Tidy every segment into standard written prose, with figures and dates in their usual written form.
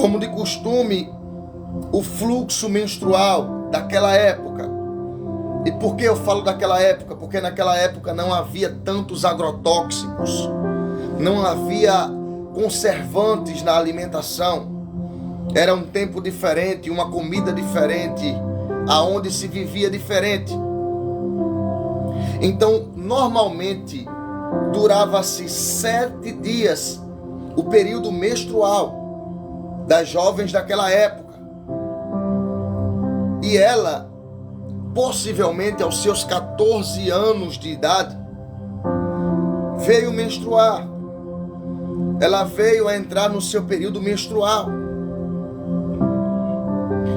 Como de costume, o fluxo menstrual daquela época. E por que eu falo daquela época? Porque naquela época não havia tantos agrotóxicos, não havia conservantes na alimentação. Era um tempo diferente, uma comida diferente, aonde se vivia diferente. Então, normalmente, durava-se 7 dias o período menstrual das jovens daquela época. E ela, possivelmente aos seus 14 anos de idade, veio menstruar. Ela veio a entrar no seu período menstrual.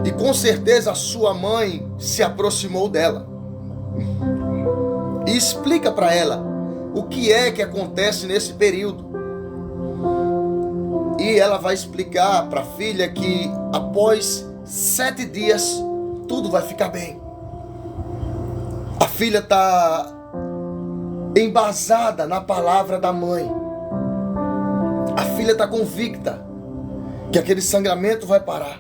E com certeza a sua mãe se aproximou dela e explica para ela o que é que acontece nesse período. E ela vai explicar para a filha que após 7 dias tudo vai ficar bem. A filha está embasada na palavra da mãe. A filha está convicta que aquele sangramento vai parar.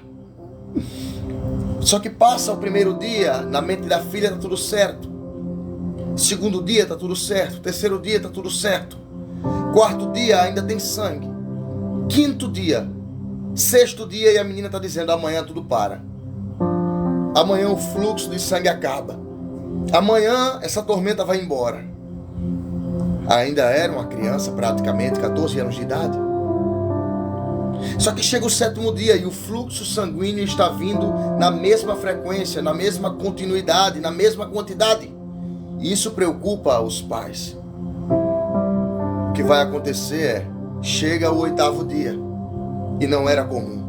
Só que passa o primeiro dia, na mente da filha está tudo certo. Segundo dia está tudo certo. Terceiro dia está tudo certo. Quarto dia ainda tem sangue. Quinto dia, sexto dia, e a menina está dizendo: amanhã tudo para. Amanhã o fluxo de sangue acaba. Amanhã essa tormenta vai embora. Ainda era uma criança, praticamente 14 anos de idade. Só que chega o 7º dia e o fluxo sanguíneo está vindo na mesma frequência, na mesma continuidade, na mesma quantidade. E isso preocupa os pais. O que vai acontecer é, chega o 8º dia e não era comum.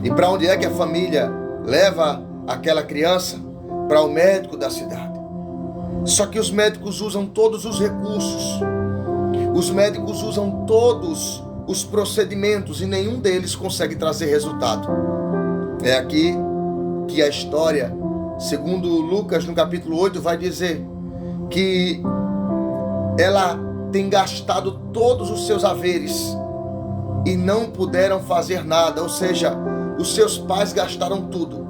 E para onde é que a família leva aquela criança? Para o médico da cidade. Só que os médicos usam todos os recursos. Os médicos usam todos os procedimentos e nenhum deles consegue trazer resultado. É aqui que a história, segundo Lucas no capítulo 8, vai dizer que ela tem gastado todos os seus haveres e não puderam fazer nada, ou seja, os seus pais gastaram tudo.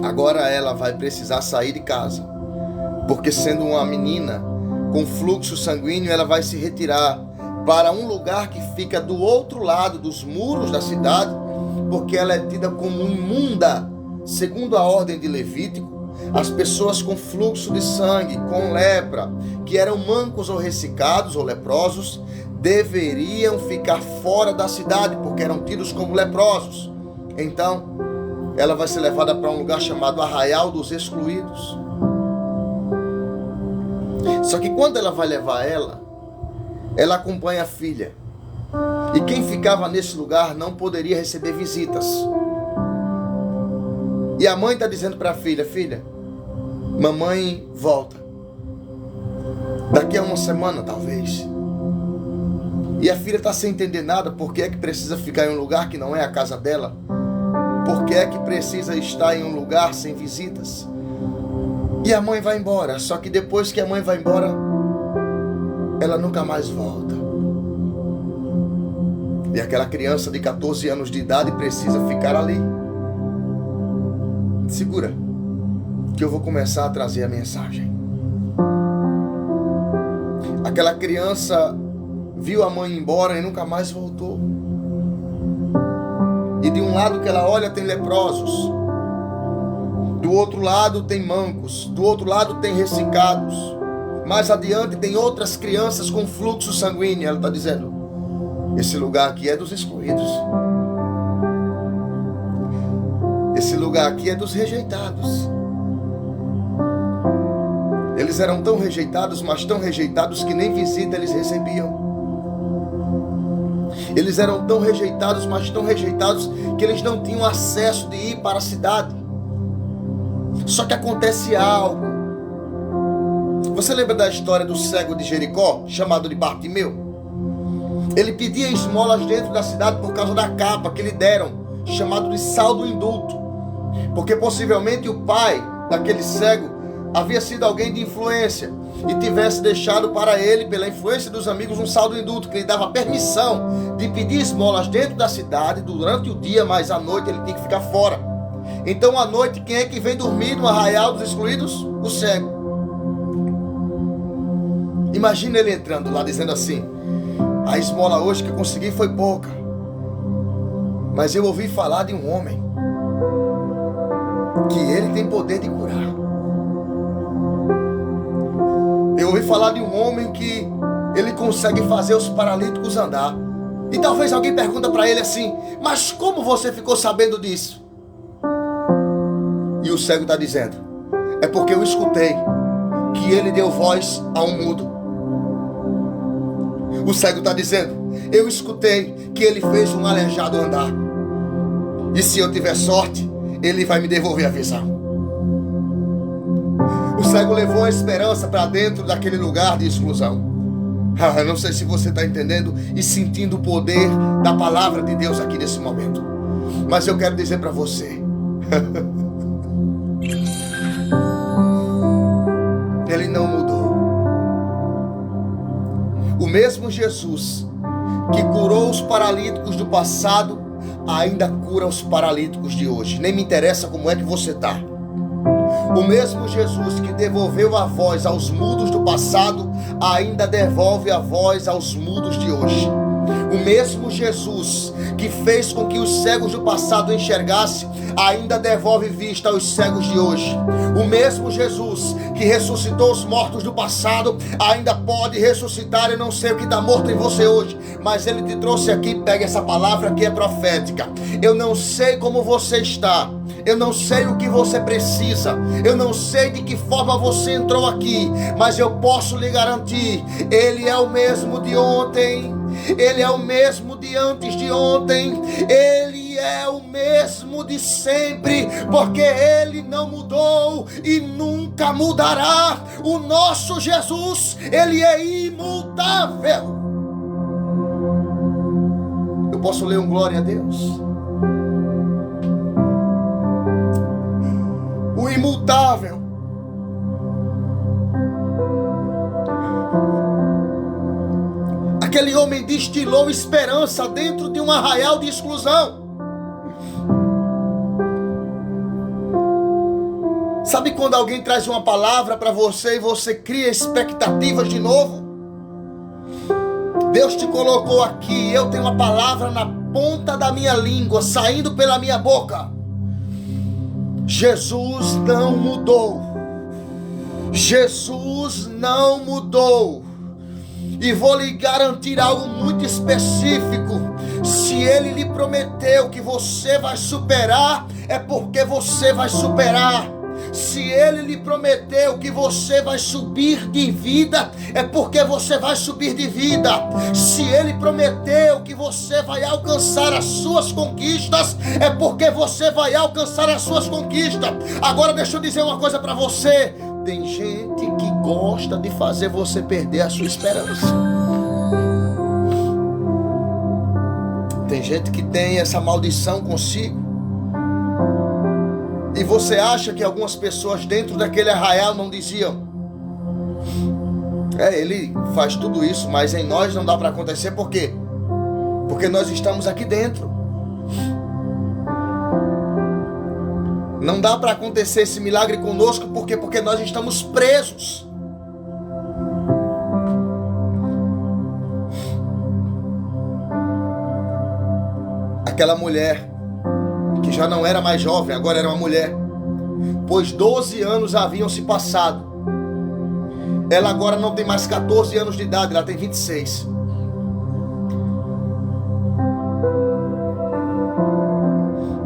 Agora ela vai precisar sair de casa, porque sendo uma menina com fluxo sanguíneo, ela vai se retirar para um lugar que fica do outro lado dos muros da cidade, porque ela é tida como imunda. Segundo a ordem de Levítico, as pessoas com fluxo de sangue, com lepra, que eram mancos ou ressecados ou leprosos, deveriam ficar fora da cidade, porque eram tidos como leprosos. Então, ela vai ser levada para um lugar chamado Arraial dos Excluídos. Só que quando ela vai levar ela acompanha a filha. E quem ficava nesse lugar não poderia receber visitas. E a mãe está dizendo para a filha: filha, mamãe volta. Daqui a uma semana, talvez. E a filha está sem entender nada. Por que é que precisa ficar em um lugar que não é a casa dela? Por que é que precisa estar em um lugar sem visitas? E a mãe vai embora. Só que depois que a mãe vai embora, ela nunca mais volta. E aquela criança de 14 anos de idade precisa ficar ali. Segura, que eu vou começar a trazer a mensagem. Aquela criança viu a mãe ir embora e nunca mais voltou. E de um lado que ela olha tem leprosos, do outro lado tem mancos, do outro lado tem ressecados. Mais adiante tem outras crianças com fluxo sanguíneo. Ela está dizendo: esse lugar aqui é dos excluídos. Esse lugar aqui é dos rejeitados. Eles eram tão rejeitados, mas tão rejeitados que nem visita eles recebiam. Eles eram tão rejeitados, mas tão rejeitados que eles não tinham acesso de ir para a cidade. Só que acontece algo. Você lembra da história do cego de Jericó, chamado de Bartimeu? Ele pedia esmolas dentro da cidade por causa da capa que lhe deram, chamado de sal do indulto. Porque possivelmente o pai daquele cego havia sido alguém de influência. e tivesse deixado para ele, pela influência dos amigos, um saldo indulto que lhe dava permissão de pedir esmolas dentro da cidade durante o dia, mas à noite ele tinha que ficar fora. Então à noite, quem é que vem dormir no arraial dos excluídos? O cego. Imagina ele entrando lá dizendo assim: a esmola hoje que eu consegui foi pouca, mas eu ouvi falar de um homem que ele tem poder de curar. Eu ouvi falar de um homem que ele consegue fazer os paralíticos andar. E talvez alguém pergunta para ele assim: mas como você ficou sabendo disso? E o cego está dizendo: é porque eu escutei que ele deu voz a um mudo. O cego está dizendo: eu escutei que ele fez um aleijado andar. E se eu tiver sorte, ele vai me devolver a visão. O cego levou a esperança para dentro daquele lugar de exclusão. Não sei se você está entendendo e sentindo o poder da palavra de Deus aqui nesse momento. Mas eu quero dizer para você: ele não mudou. O mesmo Jesus que curou os paralíticos do passado ainda cura os paralíticos de hoje. Nem me interessa como é que você está. O mesmo Jesus que devolveu a voz aos mudos do passado ainda devolve a voz aos mudos de hoje. O mesmo Jesus que fez com que os cegos do passado enxergassem ainda devolve vista aos cegos de hoje. O mesmo Jesus que ressuscitou os mortos do passado ainda pode ressuscitar. Eu não sei o que está morto em você hoje, mas Ele te trouxe aqui. Pega essa palavra que é profética. Eu não sei como você está, eu não sei o que você precisa, eu não sei de que forma você entrou aqui, mas eu posso lhe garantir: Ele é o mesmo de ontem, Ele é o mesmo de antes de ontem, Ele é o mesmo de sempre, porque Ele não mudou e nunca mudará. O nosso Jesus, Ele é imutável. Eu posso ler um glória a Deus? O imutável. Aquele homem destilou esperança dentro de um arraial de exclusão. Sabe quando alguém traz uma palavra para você e você cria expectativas de novo? Deus te colocou aqui, eu tenho uma palavra na ponta da minha língua, saindo pela minha boca. Jesus não mudou. Jesus não mudou. E vou lhe garantir algo muito específico: se Ele lhe prometeu que você vai superar, é porque você vai superar. Se Ele lhe prometeu que você vai subir de vida, é porque você vai subir de vida. Se Ele prometeu que você vai alcançar as suas conquistas, é porque você vai alcançar as suas conquistas. Agora deixa eu dizer uma coisa para você: tem gente que gosta de fazer você perder a sua esperança. Tem gente que tem essa maldição consigo. E você acha que algumas pessoas dentro daquele arraial não diziam: ele faz tudo isso, mas em nós não dá para acontecer. Por quê? Porque nós estamos aqui dentro. Não dá para acontecer esse milagre conosco. Por quê? Porque nós estamos presos. Aquela mulher que já não era mais jovem, agora era uma mulher, pois 12 anos haviam se passado. Ela agora não tem mais 14 anos de idade, ela tem 26.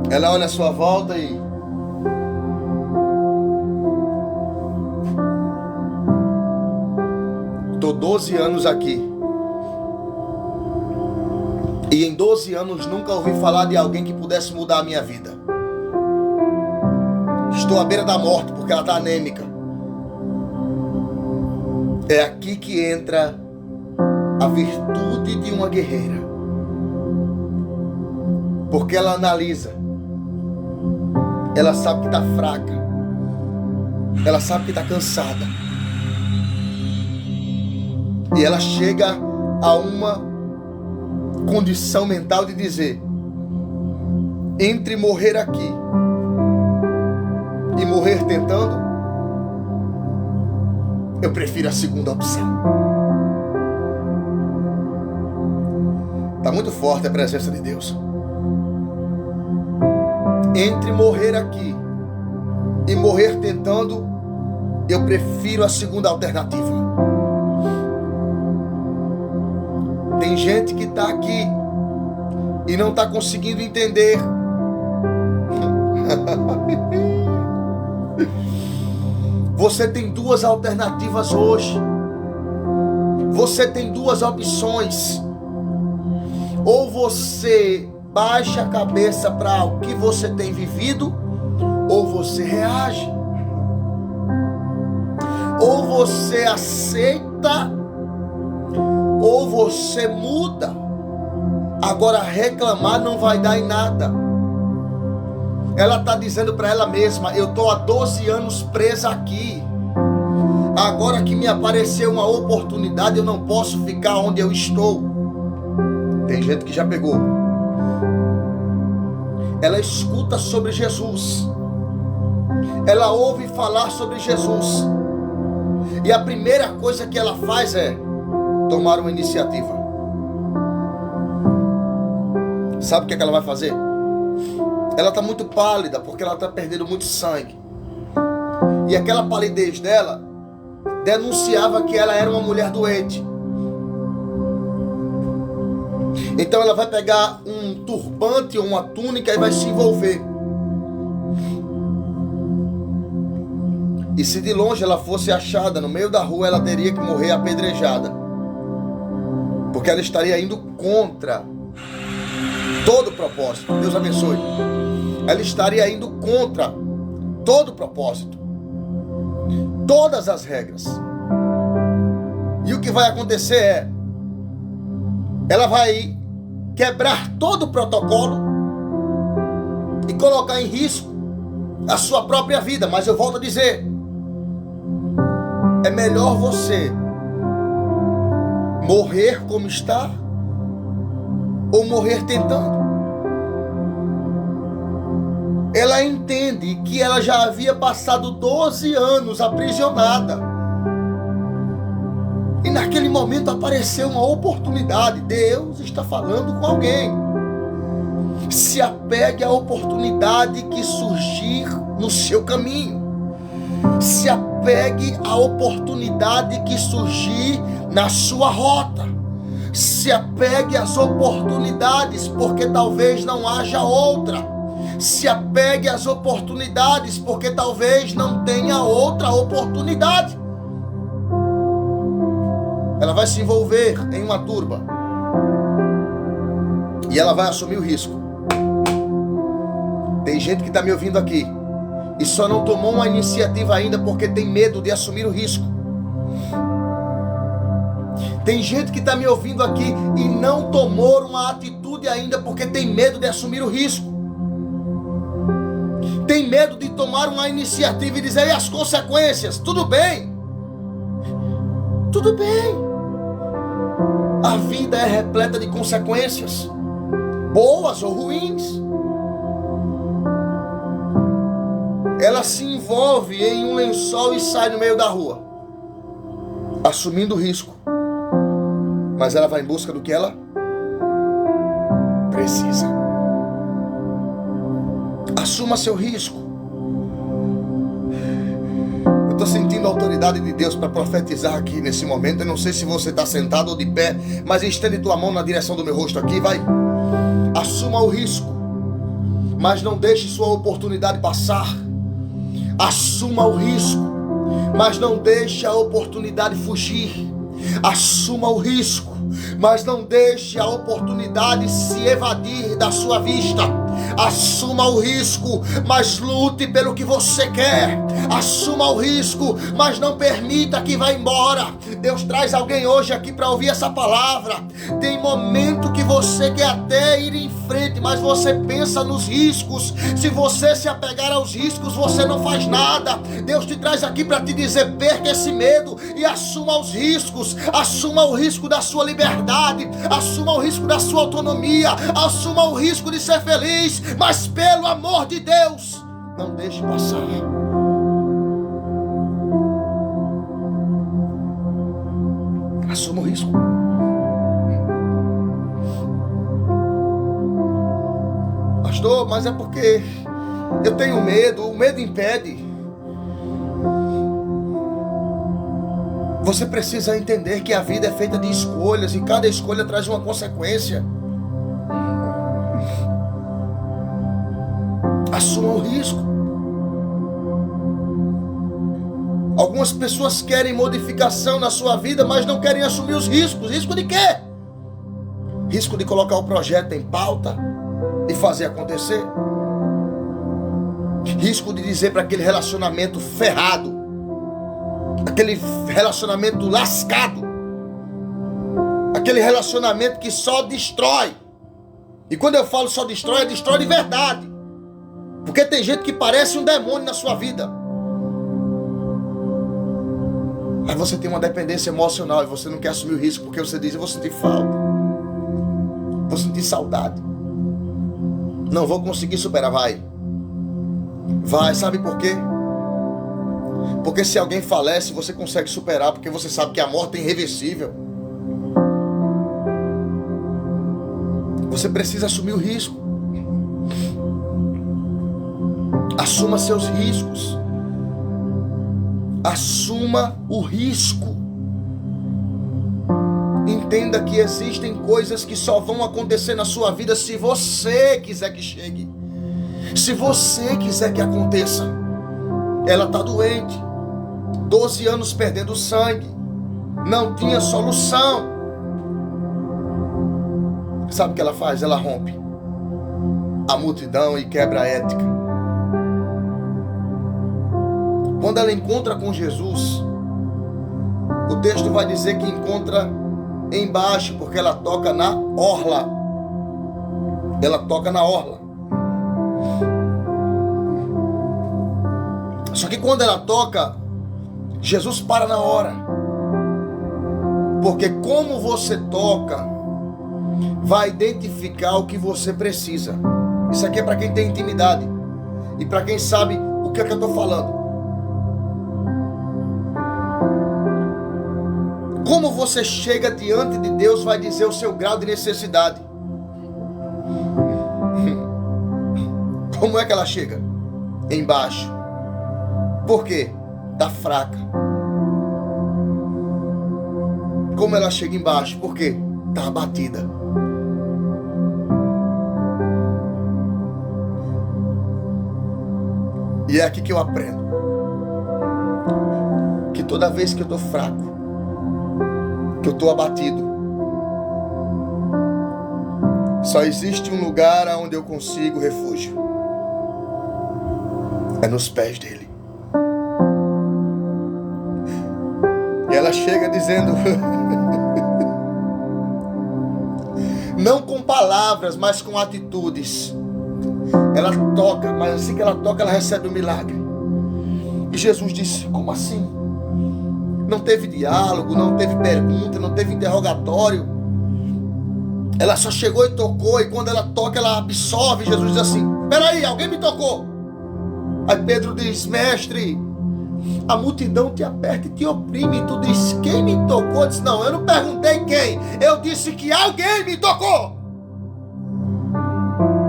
Ela olha à sua volta e estou 12 anos aqui. E em 12 anos nunca ouvi falar de alguém que pudesse mudar a minha vida. Estou à beira da morte porque ela está anêmica. É aqui que entra a virtude de uma guerreira. Porque ela analisa. Ela sabe que está fraca. Ela sabe que está cansada. E ela chega a uma condição mental de dizer: entre morrer aqui e morrer tentando, eu prefiro a segunda opção. Está muito forte a presença de Deus. Entre morrer aqui e morrer tentando, eu prefiro a segunda alternativa. Tem gente que está aqui e não está conseguindo entender. Você tem duas alternativas hoje. Você tem duas opções. Ou você baixa a cabeça para o que você tem vivido, ou você reage. Ou você aceita, ou você muda. Agora reclamar não vai dar em nada. Ela está dizendo para ela mesma: eu estou há 12 anos presa aqui. Agora que me apareceu uma oportunidade, eu não posso ficar onde eu estou. Tem gente que já pegou. Ela escuta sobre Jesus. Ela ouve falar sobre Jesus. E a primeira coisa que ela faz é tomar uma iniciativa. Sabe o que ela vai fazer? Ela está muito pálida porque ela está perdendo muito sangue. E aquela palidez dela denunciava que ela era uma mulher doente. Então ela vai pegar um turbante ou uma túnica e vai se envolver. E se de longe ela fosse achada no meio da rua, ela teria que morrer apedrejada. Porque ela estaria indo contra todo o propósito. Deus abençoe. Ela estaria indo contra todo o propósito, todas as regras. E o que vai acontecer é, ela vai quebrar todo o protocolo e colocar em risco a sua própria vida. Mas eu volto a dizer, é melhor você morrer como está ou morrer tentando. Ela entende que ela já havia passado 12 anos aprisionada. E naquele momento apareceu uma oportunidade. Deus está falando com alguém. Se apegue à oportunidade que surgir no seu caminho. Se apegue à oportunidade que surgir na sua rota. Se apegue às oportunidades, porque talvez não haja outra. Se apegue às oportunidades, porque talvez não tenha outra oportunidade. Ela vai se envolver em uma turba e ela vai assumir o risco. Tem gente que está me ouvindo aqui e só não tomou uma iniciativa ainda porque tem medo de assumir o risco. Tem gente que está me ouvindo aqui e não tomou uma atitude ainda porque tem medo de assumir o risco. Tem medo de tomar uma iniciativa e dizer: e as consequências? Tudo bem. Tudo bem. A vida é repleta de consequências, boas ou ruins. Ela se envolve em um lençol e sai no meio da rua, assumindo o risco. Mas ela vai em busca do que ela precisa. Assuma seu risco. Eu estou sentindo a autoridade de Deus para profetizar aqui nesse momento. Eu não sei se você está sentado ou de pé, mas estende tua mão na direção do meu rosto aqui, vai. Assuma o risco, mas não deixe sua oportunidade passar. Assuma o risco, mas não deixe a oportunidade fugir. Assuma o risco, mas não deixe a oportunidade se evadir da sua vista. Assuma o risco, mas lute pelo que você quer. Assuma o risco, mas não permita que vá embora. Deus traz alguém hoje aqui para ouvir essa palavra. Tem momento que você quer até ir em frente, mas você pensa nos riscos. Se você se apegar aos riscos, você não faz nada. Deus te traz aqui para te dizer: perca esse medo e assuma os riscos. Assuma o risco da sua liberdade, assuma o risco da sua autonomia, assuma o risco de ser feliz, mas pelo amor de Deus, não deixe passar. Assuma o risco. Pastor, mas é porque eu tenho medo, o medo impede. Você precisa entender que a vida é feita de escolhas e cada escolha traz uma consequência. Assuma o risco. Algumas pessoas querem modificação na sua vida, mas não querem assumir os riscos. Risco de quê? Risco de colocar o projeto em pauta e fazer acontecer. Risco de dizer para aquele relacionamento ferrado, aquele relacionamento lascado, aquele relacionamento que só destrói. E quando eu falo só destrói, é destrói de verdade. Porque tem gente que parece um demônio na sua vida. Aí você tem uma dependência emocional e você não quer assumir o risco porque você diz: eu vou sentir falta, vou sentir saudade, não vou conseguir superar. Vai, sabe por quê? Porque se alguém falece, você consegue superar, porque você sabe que a morte é irreversível. Você precisa assumir o risco. Assuma seus riscos. Assuma o risco. Entenda que existem coisas que só vão acontecer na sua vida se você quiser que chegue. Se você quiser que aconteça. Ela está doente, 12 anos perdendo sangue, não tinha solução. Sabe o que ela faz? Ela rompe a multidão e quebra a ética. Quando ela encontra com Jesus, o texto vai dizer que encontra embaixo, porque ela toca na orla. Ela toca na orla. Só que quando ela toca, Jesus para na hora. Porque como você toca, vai identificar o que você precisa. Isso aqui é para quem tem intimidade e para quem sabe o que é que eu estou falando. Como você chega diante de Deus vai dizer o seu grau de necessidade. Como é que ela chega? Embaixo. Por quê? Tá fraca. Como ela chega embaixo? Por quê? Tá abatida. E é aqui que eu aprendo que toda vez que eu tô fraco, que eu tô abatido, só existe um lugar onde eu consigo refúgio. É nos pés dele. E ela chega dizendo, não com palavras, mas com atitudes. Ela toca, mas assim que ela toca, ela recebe um milagre. E Jesus disse: como assim? Não teve diálogo, não teve pergunta, não teve interrogatório. Ela só chegou e tocou, e quando ela toca, ela absorve. Jesus diz assim: peraí, alguém me tocou. Aí Pedro diz: mestre, a multidão te aperta e te oprime. E tu diz: quem me tocou? Eu disse: não, eu não perguntei quem, eu disse que alguém me tocou.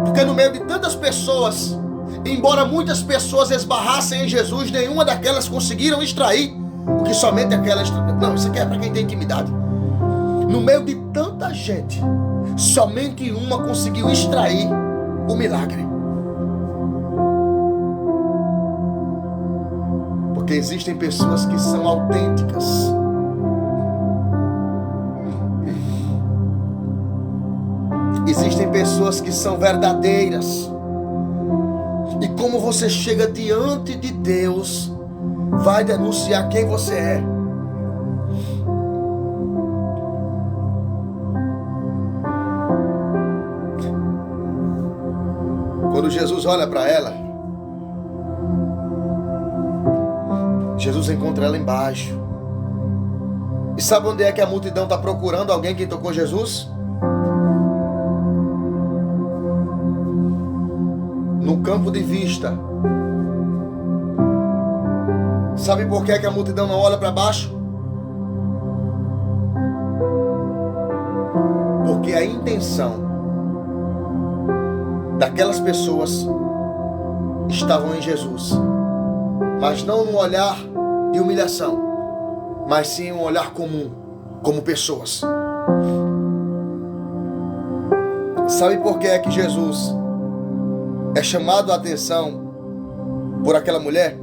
Porque no meio de tantas pessoas, embora muitas pessoas esbarrassem em Jesus, nenhuma daquelas conseguiram extrair o que somente aquelas. Não, isso aqui é para quem tem intimidade. No meio de tanta gente, somente uma conseguiu extrair o milagre. Porque existem pessoas que são autênticas. Existem pessoas que são verdadeiras. E como você chega diante de Deus, vai denunciar quem você é. Quando Jesus olha para ela, Jesus encontra ela embaixo. E sabe onde é que a multidão está procurando alguém que tocou Jesus? No campo de vista. Sabe por que a multidão não olha para baixo? Porque a intenção daquelas pessoas estavam em Jesus, mas não num olhar de humilhação, mas sim um olhar comum, como pessoas. Sabe por que é que Jesus é chamado a atenção por aquela mulher?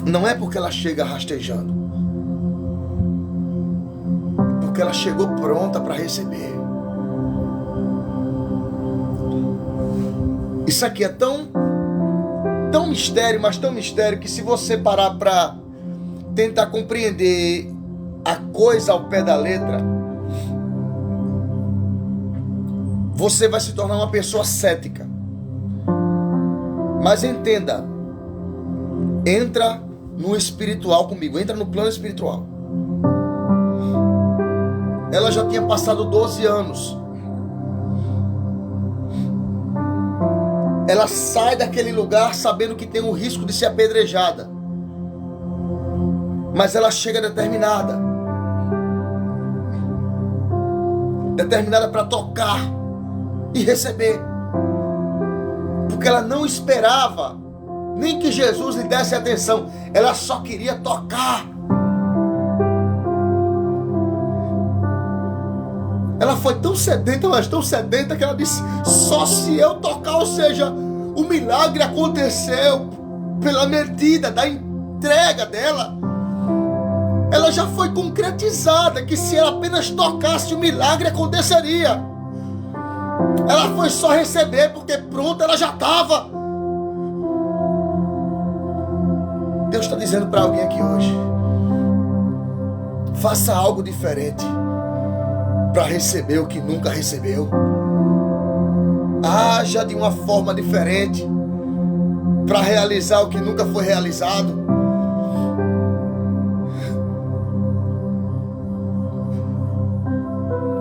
Não é porque ela chega rastejando, porque ela chegou pronta para receber. Isso aqui é tão mistério, mas tão mistério, que se você parar para tentar compreender a coisa ao pé da letra, você vai se tornar uma pessoa cética. Mas entenda, entra no espiritual comigo, entra no plano espiritual. Ela já tinha passado 12 anos. Ela sai daquele lugar sabendo que tem o risco de ser apedrejada. Mas ela chega determinada. Determinada para tocar e receber. Porque ela não esperava nem que Jesus lhe desse atenção. Ela só queria tocar. Ela foi tão sedenta, mas tão sedenta, que ela disse: só se eu tocar, ou seja, o milagre aconteceu pela medida da entrega dela. Ela já foi concretizada, que se ela apenas tocasse, o milagre aconteceria. Ela foi só receber, porque pronta ela já estava. Deus está dizendo para alguém aqui hoje: faça algo diferente para receber o que nunca recebeu. Haja de uma forma diferente para realizar o que nunca foi realizado.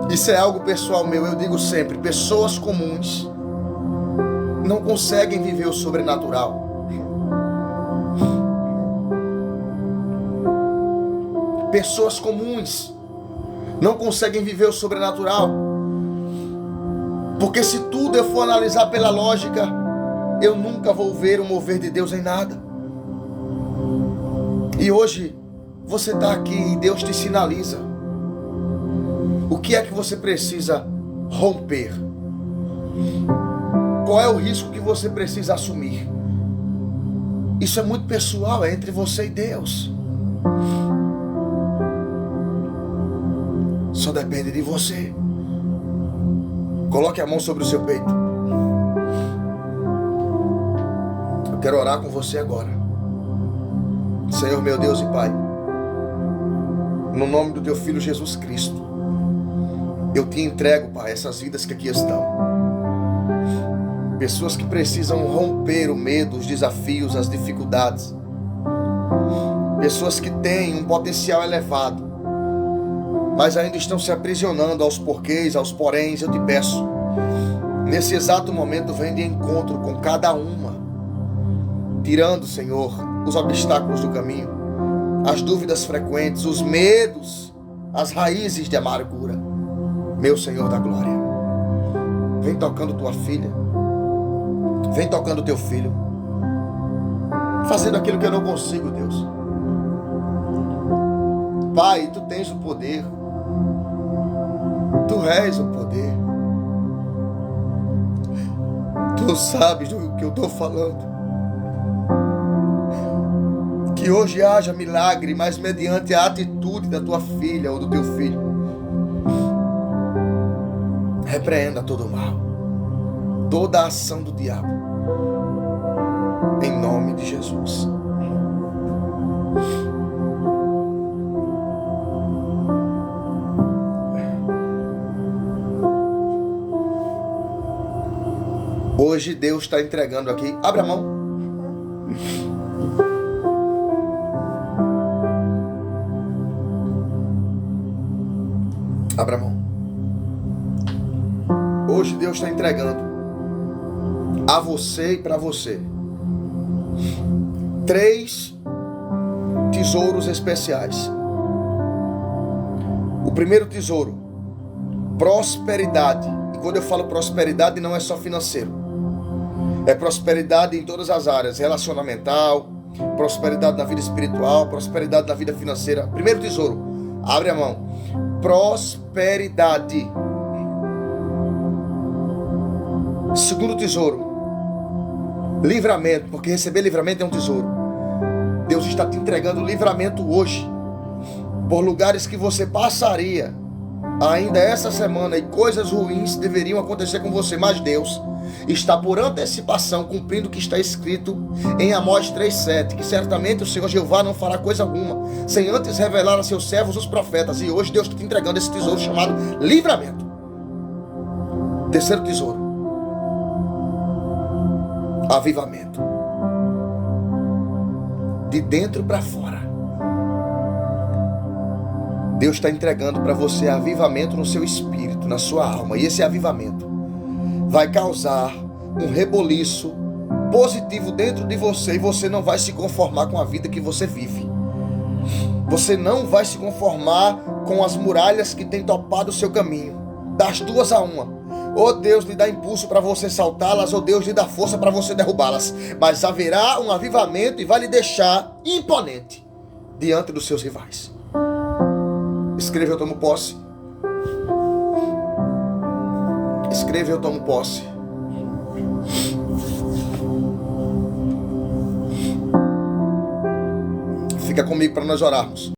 Isso é algo pessoal meu. Eu digo sempre: pessoas comuns não conseguem viver o sobrenatural. Pessoas comuns não conseguem viver o sobrenatural. Porque se tudo eu for analisar pela lógica, eu nunca vou ver o mover de Deus em nada. E hoje você está aqui e Deus te sinaliza. O que é que você precisa romper? Qual é o risco que você precisa assumir? Isso é muito pessoal, é entre você e Deus. Só depende de você. Coloque a mão sobre o seu peito. Eu quero orar com você agora. Senhor, meu Deus e Pai, no nome do Teu Filho Jesus Cristo, eu te entrego, Pai, essas vidas que aqui estão. Pessoas que precisam romper o medo, os desafios, as dificuldades. Pessoas que têm um potencial elevado, mas ainda estão se aprisionando aos porquês, aos poréns. Eu te peço, nesse exato momento, vem de encontro com cada uma, tirando, Senhor, os obstáculos do caminho, as dúvidas frequentes, os medos, as raízes de amargura. Meu Senhor da glória, vem tocando tua filha, vem tocando teu filho, fazendo aquilo que eu não consigo, Deus. Pai, Tu tens o poder. Tu és o poder. Tu sabes do que eu estou falando. Que hoje haja milagre, mas mediante a atitude da tua filha ou do teu filho. Repreenda todo o mal, toda a ação do diabo, em nome de Jesus. Hoje Deus está entregando aqui. Abre a mão. Abra a mão. Hoje Deus está entregando a você e para você 3 tesouros especiais. O primeiro tesouro, prosperidade. E quando eu falo prosperidade, não é só financeiro. É prosperidade em todas as áreas, relacionamental, prosperidade na vida espiritual, prosperidade na vida financeira. Primeiro tesouro, abre a mão. Prosperidade. Segundo tesouro, livramento, porque receber livramento é um tesouro. Deus está te entregando livramento hoje por lugares que você passaria ainda essa semana e coisas ruins deveriam acontecer com você, mas Deus está por antecipação cumprindo o que está escrito em Amós 3,7, que certamente o Senhor Jeová não fará coisa alguma sem antes revelar a seus servos os profetas. E hoje Deus está te entregando esse tesouro chamado livramento. Terceiro tesouro, avivamento. De dentro para fora. Deus está entregando para você avivamento no seu espírito, na sua alma. E esse avivamento vai causar um reboliço positivo dentro de você. E você não vai se conformar com a vida que você vive. Você não vai se conformar com as muralhas que têm topado o seu caminho. Das duas a uma. Ou Deus lhe dá impulso para você saltá-las, ou Deus lhe dá força para você derrubá-las. Mas haverá um avivamento e vai lhe deixar imponente diante dos seus rivais. Escreva, eu tomo posse. Escreva, eu tomo posse. Fica comigo para nós orarmos.